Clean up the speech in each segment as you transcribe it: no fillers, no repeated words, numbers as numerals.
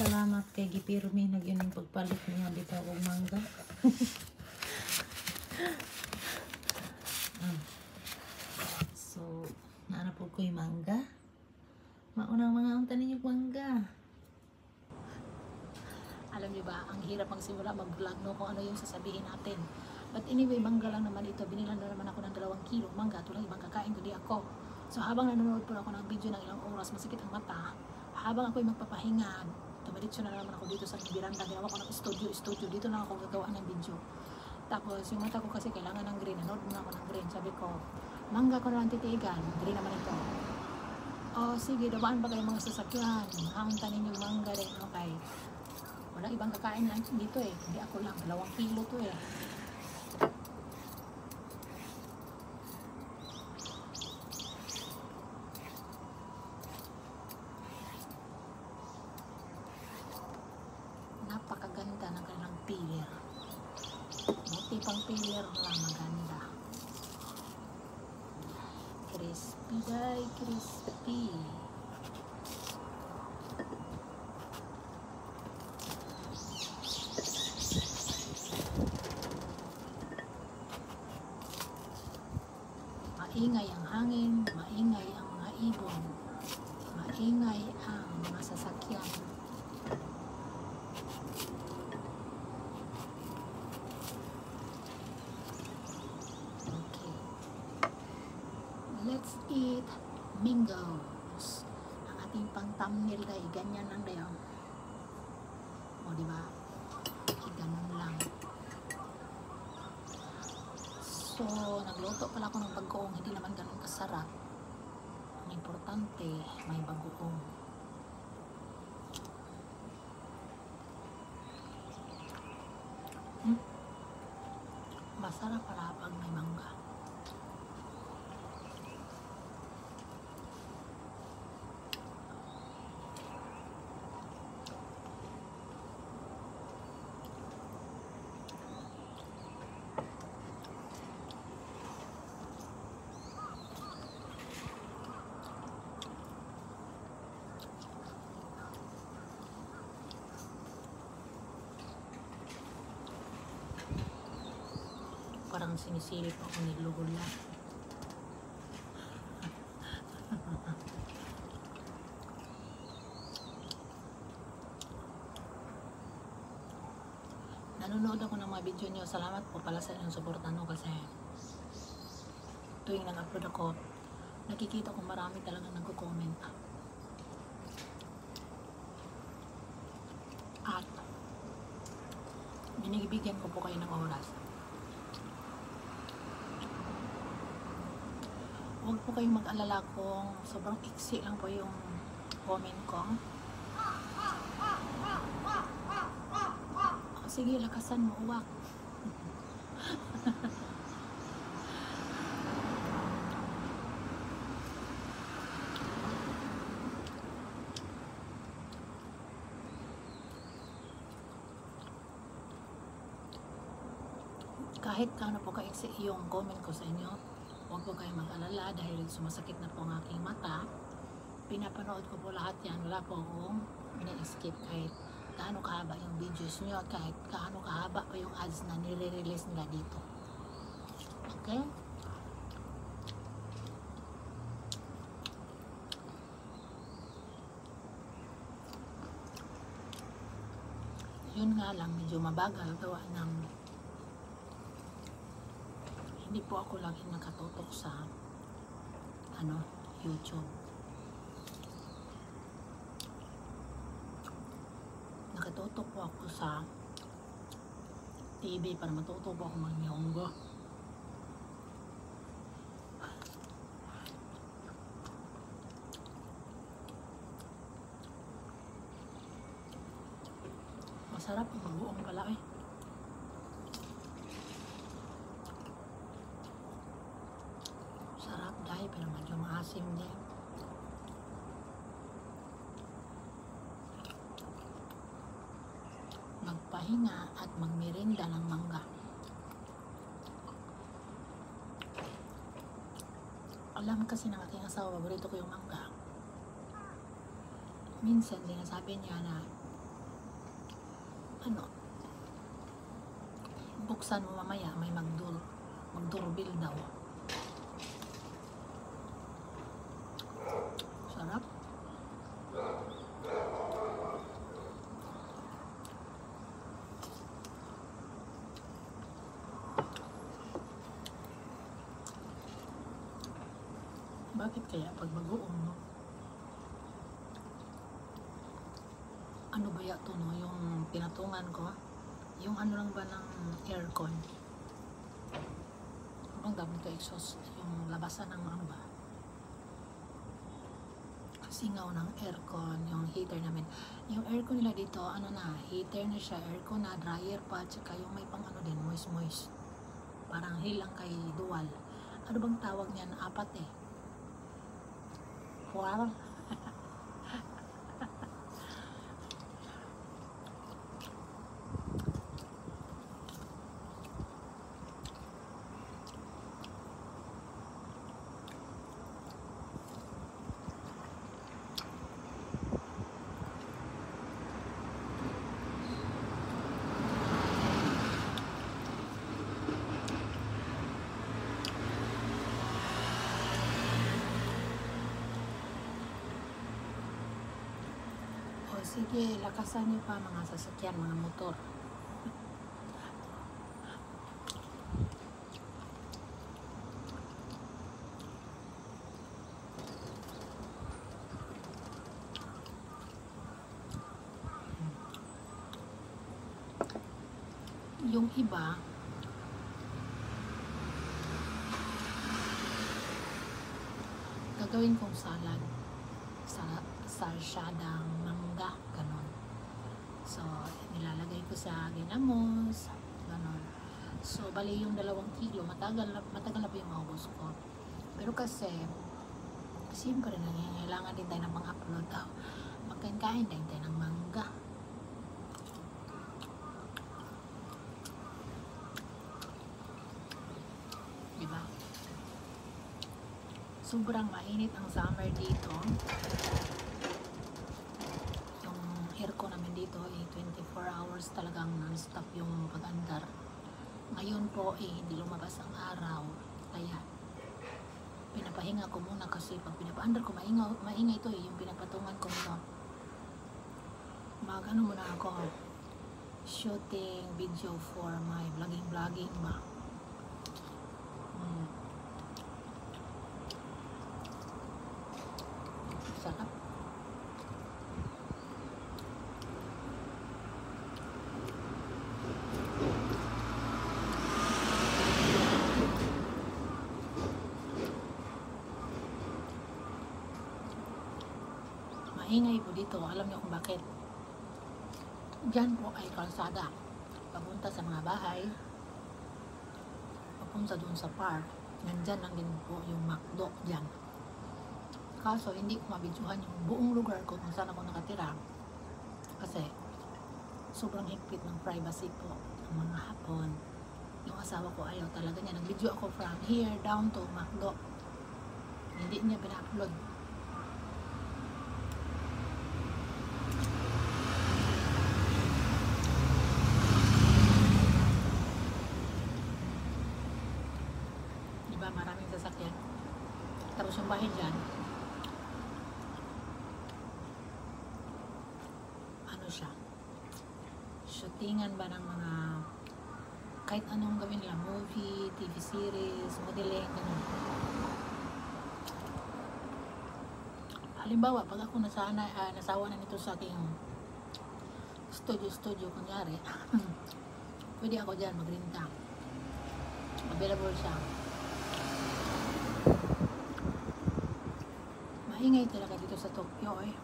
salamat kay Gipirmi na yun yung pagpalit niya bitaw og mangga. So, naanap ko yung mangga. Maunang mga unta ninyo mangga. Alam niyo ba, ang hirap magsimula mag-vlog no kung ano yung sasabihin natin. But anyway, mangga lang naman ito. Binilan na naman ako ng 2 kilo mangga. Ito lang ibang kakain ko di ako. So habang nanonood po ako ng video ng ilang oras, masakit ang mata. Habang ako'y magpapahinga, tumiritso na naman ako dito sa biranda. Ginawa ko ng studio. Dito lang ako gagawa ng video. Tapos yung mata ko kasi kailangan ng green. Nanood muna ako ng green. Sabi ko, mangga ko na lang titiigan. Green naman ito. Oh, sige, dabaan ba kayo mga sasakyan? Haunta ninyo mangga rin. Okay. Walang ibang kakain lang dito eh. Hindi ako lang. 2 kilo to eh. Napakaganda ng kanilang peeler. Buti pang peeler lang maganda. Crispy day, crispy. Maingay ang hangin, maingay ang mga ibon, maingay ang mga sasakyan. Okay. Let's eat mangoes. Ang ating pang thumbnail ay ganyan lang dayo. O diba? Ganun lang. So, nagluto pala ako ng bagoong, hindi naman ganun kasarap. Ang importante, may bagoong. Masarap pala pag may mangga. Parang sinisilip ako ni Lugula. Nanonood ako ng mga video nyo. Salamat po pala sa inyong suporta no, kasi tuwing nag-upload ako, nakikita ko marami talaga nagko-comment. At binibigyan ko po kayo ng oras. Huwag po kayong mag-alala kung sobrang iksi lang po yung comment ko. Oh, sige, lakasan mo, uwak. Kahit kaano po ka-iksi yung comment ko sa inyo, huwag po kayong mag-alala dahil sumasakit na po ang aking mata. Pinapanood ko po lahat yan. Wala po akong ina-skip kahit kaano kahaba yung videos nyo, kahit kaano kahaba pa yung ads na nire-release nila dito. Okay? Yun nga lang, medyo mabagal gawa ng hindi po ako lagi nakatutok sa YouTube. Nakatutok po ako sa TV para matuto po ako mag-Nihongo. Masarap ang bagoong pala eh. Sarap dahil pero medyo maasim din. Magpahinga at magmerinda ng mangga. Alam kasi ng aking asawa, paborito ko yung mangga. Minsan sinasabi niya na ano, buksan mo mamaya, may magdoorbell daw. Sarap. Bakit kaya pag bagoong, no? Ano ba ya to, no? Yung pinatungan ko, yung ano lang ba ng aircon? Ang dami ko exhaust, yung labasan ng ano ba? Singaw ng aircon, yung heater namin. Yung aircon nila dito, ano na, heater na siya, aircon na, dryer pa, tsaka yung may pang ano din, moist. Parang hilang kay dual. Ano bang tawag niyan? Apat eh. Wow. Sige, lakasan niyo pa mga sasakyan, mga motor. Yung iba, gagawin kong salad. Sarsyadang mangga, ganon. So, nilalagay ko sa ginamos, ganon. So, bali yung 2 kilo, matagal na po yung maubos ko. Pero kasi, siyempre, nangangailangan din tayo ng mga upload. Magkain-kain din tayo ng mangga. Diba? Sobrang mainit ang summer dito. Yung aircon namin dito ay 24 hours talagang non-stop yung pag-andar. Ngayon po hindi lumabas ang araw. Kaya pinapahinga ko muna kasi pag pinapa-andar ko maingay ito yung pinapatungan ko nito. Mag-ano muna ako, shooting video for my vlogging ba. Sarap. Maingay po dito. Alam niyo kung bakit? Diyan po ay kalsada. Papunta sa mga bahay. Papunta doon sa park. Nandyan lang din po yung McDo dyan. Kaso hindi ko mabidyohan yung buong lugar ko kung saan ako nakatira kasi sobrang higpit ng privacy po ng mga Hapon. Yung asawa ko ayaw talaga niya. Nag-video ako from here down to McDo. Hindi niya pina-upload. Diba maraming sasakyan. Tapos yung bahay dyan, siya. Shootingan ba ng mga kahit anong gawin nila, movie, TV series, modeling, ganun. Halimbawa, pag ako nasawa na nito sa aking studio, kunyari, pwede ako dyan magrenta. Available siya. Maingay talaga dito sa Tokyo eh.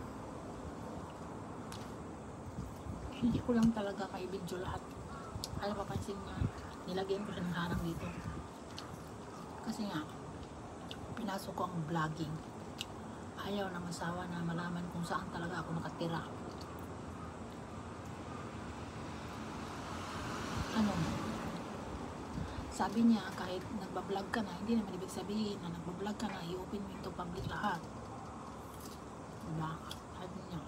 Hindi ko lang talaga kay-video lahat. Kaya papansin niya, nilagyan ko siya ng harang dito. Kasi nga, pinasok ko ang vlogging. Ayaw ng asawa na malaman kung saan talaga ako nakatira. Ano? Sabi niya, kahit nagbablog ka na, hindi naman ibig sabihin na nagbablog ka na, i-open mo ito public lahat. Diba? Sabi niya.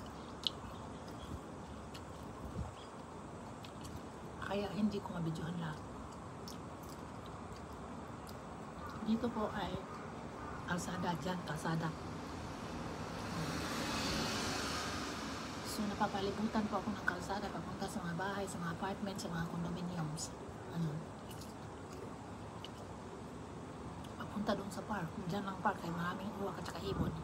kaya hindi ko mabidyohan lahat. Dito po ay kalsada dyan, kalsada. So napapalibutan po ako ng kalsada papunta sa mga bahay, sa mga apartment, sa mga condominiums. Papunta doon sa park. Diyan lang park ay maraming uwak at saka ibon.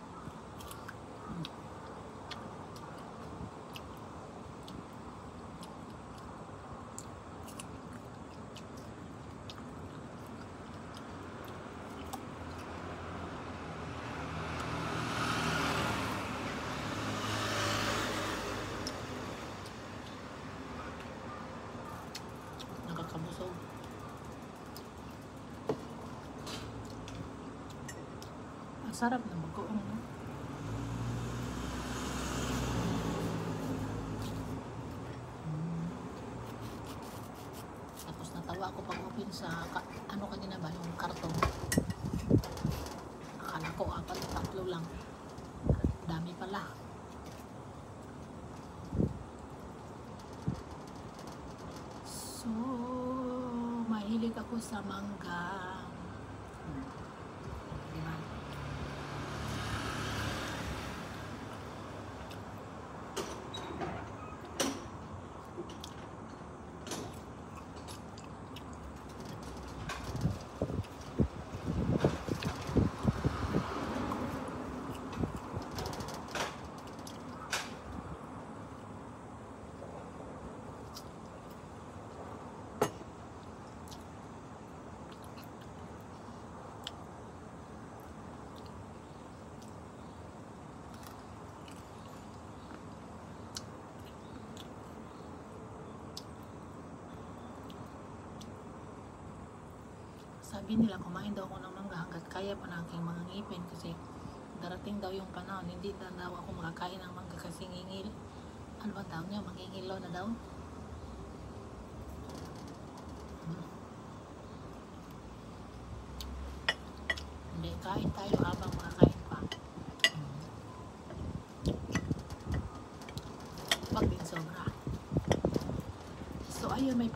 Nakakabusog. Ang sarap na magkuong, no? Tapos natawa ako pag open sa ano kanina ba, yung karton. Akala ko 4 o 3 lang. Dami pala. So, mahilig ako sa mangga. Diba? Sabi nila kumain daw ako ng mangga hanggat kaya pa ng aking mga ngipin kasi darating daw yung panahon, hindi na daw ako makakain ng mangga kasi ngingil. Ano ba tawag niya? Mangingilaw na daw. Hindi, kain tayo habang makakain pa. Wag din sobra. So ayun, may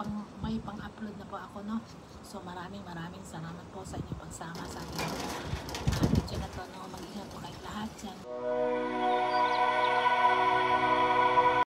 pang-upload na po ako, no? So maraming salamat po sa inyong pagsama sa aking